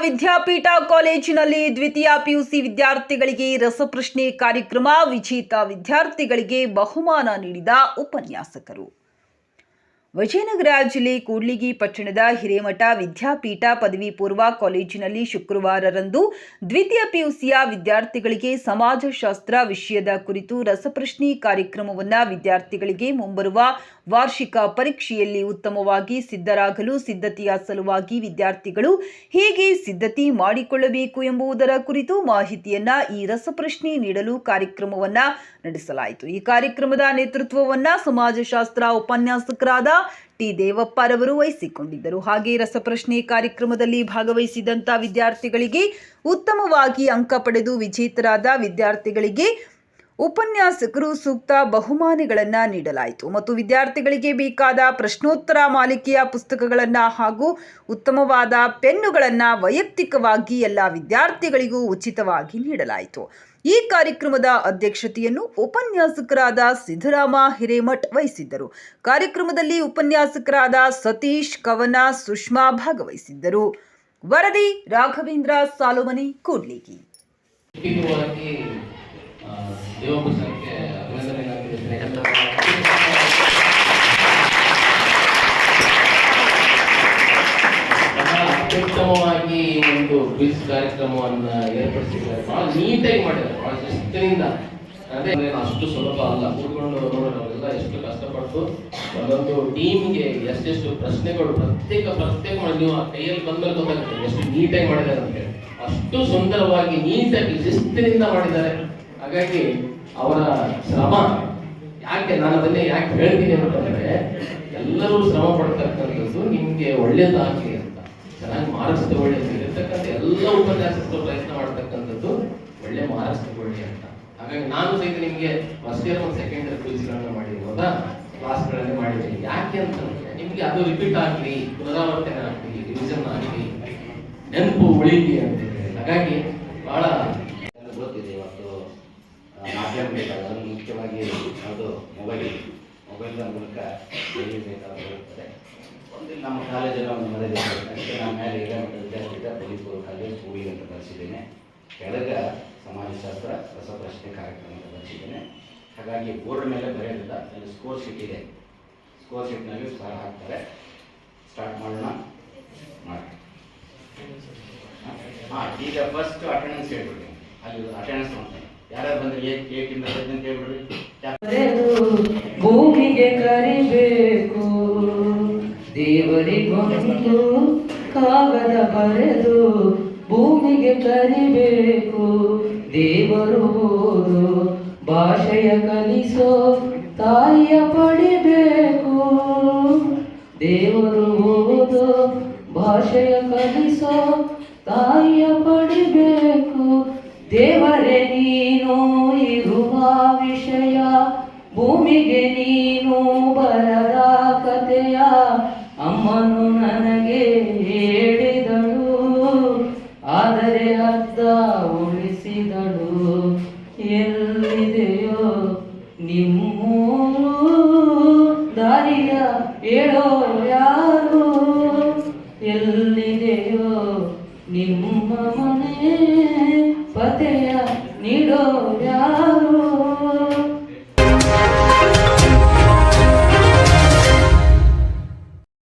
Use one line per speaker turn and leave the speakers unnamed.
ವಿದ್ಯಾಪೀಠ ಕಾಲೇಜಿನಲ್ಲಿ ದ್ವಿತೀಯ ಪಿಯುಸಿ ವಿದ್ಯಾರ್ಥಿಗಳಿಗೆ ರಸಪ್ರಶ್ನೆ ಕಾರ್ಯಕ್ರಮ. ವಿಜೇತ ವಿದ್ಯಾರ್ಥಿಗಳಿಗೆ ಬಹುಮಾನ ನೀಡಿದ ಉಪನ್ಯಾಸಕರು. ವಿಜಯನಗರ ಜಿಲ್ಲೆ ಕೂಡ್ಲಿಗಿ ಪಟ್ಟಣದ ಹಿರೇಮಠ ವಿದ್ಯಾಪೀಠ ಪದವಿ ಪೂರ್ವ ಕಾಲೇಜಿನಲ್ಲಿ ಶುಕ್ರವಾರರಂದು ದ್ವಿತೀಯ ಪಿಯುಸಿಯ ವಿದ್ಯಾರ್ಥಿಗಳಿಗೆ ಸಮಾಜಶಾಸ್ತ್ರ ವಿಷಯದ ಕುರಿತು ರಸಪ್ರಶ್ನೆ ಕಾರ್ಯಕ್ರಮವನ್ನು ವಿದ್ಯಾರ್ಥಿಗಳಿಗೆ ಮುಂಬರುವ ವಾರ್ಷಿಕ ಪರೀಕ್ಷೆಯಲ್ಲಿ ಉತ್ತಮವಾಗಿ ಸಿದ್ಧರಾಗಲು ಸಿದ್ಧತೆಯ ಸಲುವಾಗಿ ವಿದ್ಯಾರ್ಥಿಗಳು ಹೇಗೆ ಸಿದ್ಧತೆ ಮಾಡಿಕೊಳ್ಳಬೇಕು ಎಂಬುದರ ಕುರಿತು ಮಾಹಿತಿಯನ್ನ ಈ ರಸಪ್ರಶ್ನೆ ನೀಡಲು ಕಾರ್ಯಕ್ರಮವನ್ನು ನಡೆಸಲಾಯಿತು. ಈ ಕಾರ್ಯಕ್ರಮದ ನೇತೃತ್ವವನ್ನು ಸಮಾಜಶಾಸ್ತ್ರ ಉಪನ್ಯಾಸಕರಾದ ಟಿ ದೇವಪ್ಪರವರು ವಹಿಸಿಕೊಂಡಿದ್ದರು. ಹಾಗೆ ರಸಪ್ರಶ್ನೆ ಕಾರ್ಯಕ್ರಮದಲ್ಲಿ ಭಾಗವಹಿಸಿದಂಥ ವಿದ್ಯಾರ್ಥಿಗಳಿಗೆ ಉತ್ತಮವಾಗಿ ಅಂಕ ಪಡೆದು ವಿಜೇತರಾದ ವಿದ್ಯಾರ್ಥಿಗಳಿಗೆ ಉಪನ್ಯಾಸಕರು ಸೂಕ್ತ ಬಹುಮಾನಗಳನ್ನು ನೀಡಲಾಯಿತು ಮತ್ತು ವಿದ್ಯಾರ್ಥಿಗಳಿಗೆ ಬೇಕಾದ ಪ್ರಶ್ನೋತ್ತರ ಮಾಲಿಕೆಯ ಪುಸ್ತಕಗಳನ್ನು ಹಾಗೂ ಉತ್ತಮವಾದ ಪೆನ್ನುಗಳನ್ನು ವೈಯಕ್ತಿಕವಾಗಿ ಎಲ್ಲ ವಿದ್ಯಾರ್ಥಿಗಳಿಗೂ ಉಚಿತವಾಗಿ ನೀಡಲಾಯಿತು. ಈ ಕಾರ್ಯಕ್ರಮದ ಅಧ್ಯಕ್ಷತೆಯನ್ನು ಉಪನ್ಯಾಸಕರಾದ ಸಿದ್ದರಾಮ ಹಿರೇಮಠ್ ವಹಿಸಿದ್ದರು. ಕಾರ್ಯಕ್ರಮದಲ್ಲಿ ಉಪನ್ಯಾಸಕರಾದ ಸತೀಶ್ ಕವನ, ಸುಷ್ಮಾ ಭಾಗವಹಿಸಿದ್ದರು. ವರದಿ ರಾಘವೇಂದ್ರ ಸಾಲುಮನಿ, ಕೂಡ್ಲಿಗಿ.
ಅತ್ಯುತ್ತಮವಾಗಿ ಒಂದು ಕ್ವಿಜ್ ಕಾರ್ಯಕ್ರಮವನ್ನು ಏರ್ಪಡಿಸಿದ್ದಾರೆ. ಬಹಳ ನೀಟಾಗಿ ಮಾಡಿದ್ದಾರೆ, ಬಹಳ ಶಿಸ್ತಿನಿಂದ. ಅದೇ ಅಷ್ಟು ಸುಲಭ ಅಲ್ಲ. ಕೂತ್ಕೊಂಡು ನೋಡೋರೆಲ್ಲ ಎಷ್ಟು ಕಷ್ಟಪಟ್ಟು ಒಂದೊಂದು ಟೀಮ್ಗೆ ಎಷ್ಟೆಷ್ಟು ಪ್ರಶ್ನೆಗಳು ಪ್ರತ್ಯೇಕ ಮಾಡಿ ನೀವು ಕೈಯಲ್ಲಿ ಬಂದ್ಮೇಲೆ ಗೊತ್ತಾಗ್ತದೆ ಎಷ್ಟು ನೀಟಾಗಿ ಮಾಡಿದ್ದಾರೆ ಅಂತ ಹೇಳಿ. ಅಷ್ಟು ಸುಂದರವಾಗಿ ನೀಟಾಗಿ ಶಿಸ್ತಿನಿಂದ ಮಾಡಿದ್ದಾರೆ. ಹಾಗಾಗಿ ಅವರ ಶ್ರಮ ನಾನು ಅದನ್ನೇ ಯಾಕೆ ಹೇಳ್ತೀನಿ ಅಂತಂದ್ರೆ, ಎಲ್ಲರೂ ಶ್ರಮ ಪಡ್ತಕ್ಕಂಥದ್ದು ನಿಮ್ಗೆ ಒಳ್ಳೇದಾಗಲಿ ಅಂತ, ಚೆನ್ನಾಗಿ ಮಾರ್ಕ್ಸ್ ತಗೊಳ್ಳಿ ಅಂತ ಇರ್ತಕ್ಕಂಥ ಎಲ್ಲ ಉಪನ್ಯಾಸಕರು ಪ್ರಯತ್ನ ಮಾಡ್ತಕ್ಕಂಥದ್ದು ಒಳ್ಳೆ ಮಾರ್ಕ್ಸ್ ತಗೊಳ್ಳಿ ಅಂತ. ಹಾಗಾಗಿ ನಾನು ಸಹಿತ ನಿಮ್ಗೆ ಫಸ್ಟ್ ಇಯರ್ ಮತ್ತು ಸೆಕೆಂಡ್ ಇಯರ್ ಕ್ವಿಜ್ಗಳನ್ನ ಮಾಡಿರುವಾಗ ಕ್ಲಾಸ್ಗಳಲ್ಲಿ ಮಾಡಿದ್ದೀನಿ. ಯಾಕೆ ಅಂತಂದ್ರೆ ನಿಮ್ಗೆ ಅದು ರಿಪೀಟ್ ಆಗಲಿ, ಪುನರಾವರ್ತನೆ ಆಗಲಿ, ರಿವಿಷನ್ ಆಗಲಿ, ನೆನಪು ಉಳಿಲಿ ಅಂತ ಹೇಳಿ. ಹಾಗಾಗಿ ಬಹಳ
ಗೊತ್ತಿದೆ ಇವತ್ತು ಮಾಧ್ಯಮ ಬೇಕಾದ್ರೆ ಮುಖ್ಯವಾಗಿ ಅದು ಮೊಬೈಲ್ ಮೂಲಕ ಡೈಲಿ ಬೇಕಾದ್ರೆ ಬರುತ್ತದೆ. ಒಂದು ನಮ್ಮ ಕಾಲೇಜಲ್ಲಿ ಒಂದು ಮರ್ಯಾದೆ ಅದಕ್ಕೆ ನಾನು ಮೇಲೆ ಹಿರೇಮಠ ವಿದ್ಯಾಪೀಠ ಪದವಿ ಪೂರ್ವ ಕಾಲೇಜ್ ಕೂಡ್ಲಿಗಿ ಅಂತ ಬರೆಸಿದ್ದೇನೆ. ಕೆಳಗ ಸಮಾಜಶಾಸ್ತ್ರ ರಸಪ್ರಶ್ನೆ ಕಾರ್ಯಕ್ರಮ ಅಂತ ಬರೆಸಿದ್ದೇನೆ. ಹಾಗಾಗಿ ಬೋರ್ಡ್ ಮೇಲೆ ಬರೆಯೋದಿಲ್ಲ, ಅಲ್ಲಿ ಸ್ಕೋರ್ ಶೀಟ್ ಇದೆ. ಸ್ಕೋರ್ ಶೀಟ್ನಲ್ಲಿ ಸಾರ್ ಹಾಕ್ತಾರೆ. ಸ್ಟಾರ್ಟ್ ಮಾಡೋಣ. ಮಾಡಿ. ಈಗ ಫಸ್ಟ್ ಅಟೆಂಡೆನ್ಸ್ ಹೇಳ್ಬಿಡ್ರಿ. ಅಲ್ಲಿ ಅಟೆಂಡೆನ್ಸ್ ಮಾಡ್ತಾರೆ. ಯಾರ್ಯಾರು ಬಂದ್ರೆ ಏಕಿಂದ ಅಂತ ಹೇಳ್ಬಿಡ್ರಿ.
ಭೂಮಿಗೆ ಕರಿಬೇಕು ದೇವರಿಗೊಂದು ಕಾಗದ ಬರೆದು, ಭೂಮಿಗೆ ಕರಿಬೇಕು ದೇವರು ಓದು, ಭಾಷೆಯ ಕಲಿಸೋ ತಾಯಿಯ ಪಡಿಬೇಕು. ದೇವರು ಓದು, ಭಾಷೆಯ ಕಲಿಸೋ ತಾಯಿಯ ಪಡಿಬೇಕು. ದೇವರೇ ನೀನು ಇರುವ ವಿಷಯ, ಭೂಮಿಗೆ ನೀನು ಬರದ ಕಥೆಯ. ಅಮ್ಮನು ನನಗೆ ಹೇಳಿದಳು, ಆದರೆ ಅರ್ಧ ಉಳಿಸಿದಳು. ಎಲ್ಲಿದೆಯೋ ನಿಮ್ಮೂರು, ದಾರಿಯ ಹೇಳೋ